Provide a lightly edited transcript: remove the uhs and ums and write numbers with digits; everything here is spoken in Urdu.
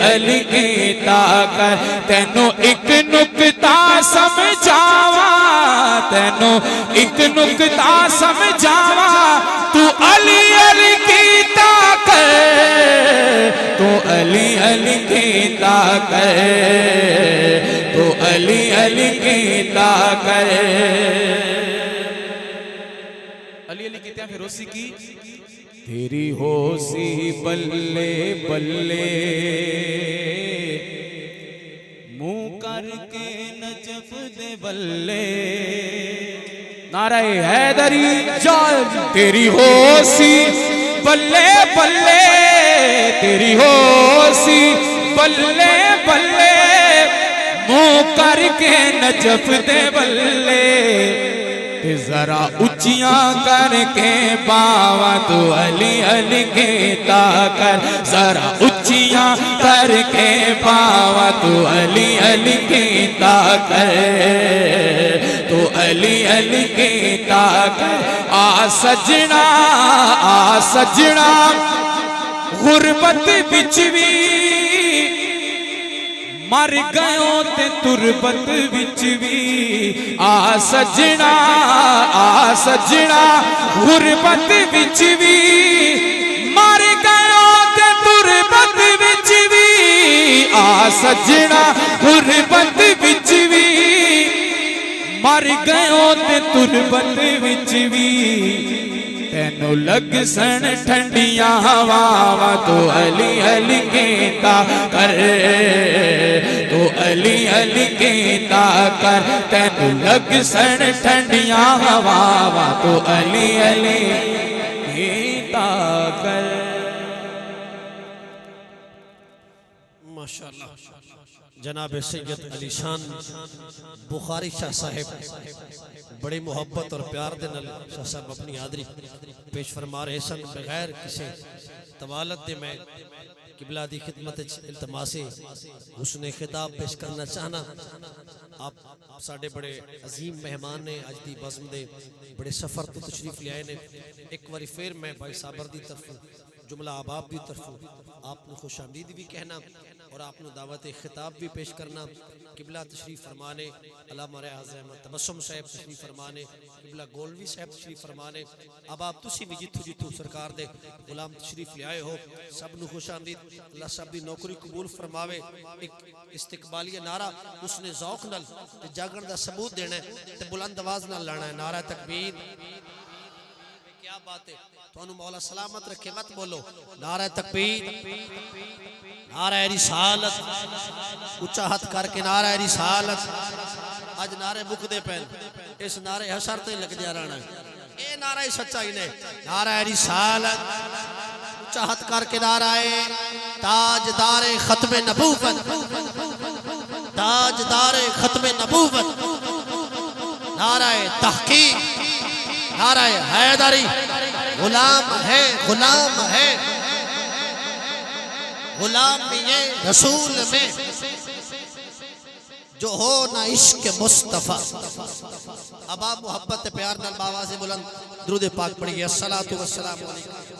علی کیتا کر تینوں ایک نکتہ سمجھاوا تینوں ایک نکتہ سمجھاوا تو علی علی کیتا کر تو علی علی کیتا کر تو علی علی کیتا کر علی علی کہتے ہیں پھر اسی کی تیری ہو سی بلے بلے منہ کر کے نجف دے بلے نعرہ حیدری جان تیری ہو سی بلے بلے تیری ہو سی بلے بلے منہ کر کے نجف دے بلے ذرا اچیاں کر کے باوا تو علی علی کہتا کر ذرا اچیاں کر کے باوا تو علی علی کہتا کر تو علی علی کہتا کر آ سجنا غربت بچ بھی مر گئوں تے تربت وچ بھی آ سجنا غربت وچ بھی مر گئوں تے تربت وچ بھی آ سجنا غربت وچ بھی مر گئوں تے تربت وچ بھی تینوں لگ سن ٹھنڈیاں ہواواں تو علی علی کہتا کر تو علی علی کہتا کر تینوں لگ سن ٹھنڈیاں ہواواں تو علی علی کہتا کر ماشاءاللہ جناب سید علی شان بخاری شاہ صاحب بڑی محبت اور پیار دے نال شاہ صاحب اپنی حاضری پیش فرما رہے سن بغیر کسی طوالت دے میں قبلہ دی خدمت التماسی حسن خطاب پیش کرنا چاہنا آپ ساڑھے بڑے عظیم مہمان نے آج دی بزم دے بڑے سفر تو تشریف لے آئے نے ایک واری پھر میں بھائی صابر دی طرف جملہ آباب دی طرف آپ نے خوش آمدید بھی کہنا اور آپ نے دعوت خطاب بھی پیش کرنا قبلہ تشریف فرمانے علامہ ریاض احمد تبسم صاحب تشریف فرمانے قبلہ گولوی صاحب تشریف فرمانے اب آپ تسی بھی جتو سرکار دے غلام تشریف لے آئے ہو سب نو خوش آمدید اللہ سب دی نوکری قبول فرماوے ایک استقبالیہ نعرہ اس نے ذوق نل جاگن دا ثبوت دینا ہے تے بلند آواز نال لانا ہے نعرہ تکبیر کیا بات ہے تو انہوں مولا سلامت رکھے مت بولو نعرہ تکبیر نعرہ رسالت اچھا ہاتھ کر کے نعرہ رسالت آج نعرہ مک دے پہن اس نعرہ حشر تے لگ جا رہا ہے اے نعرہ سچائی نے نعرہ رسالت اچھا ہاتھ کر کے نعرہ تاجدار ختم نبوت تاجدار ختم نبوت نعرہ تحقیق نعرہ حیدری غلام ہے غلام یہ رسول میں جو ہو نہ عشق مصطفیٰ اب آپ محبت پیار نال باواز بلند درود پاک پڑھیے الصلاۃ والسلام علیکم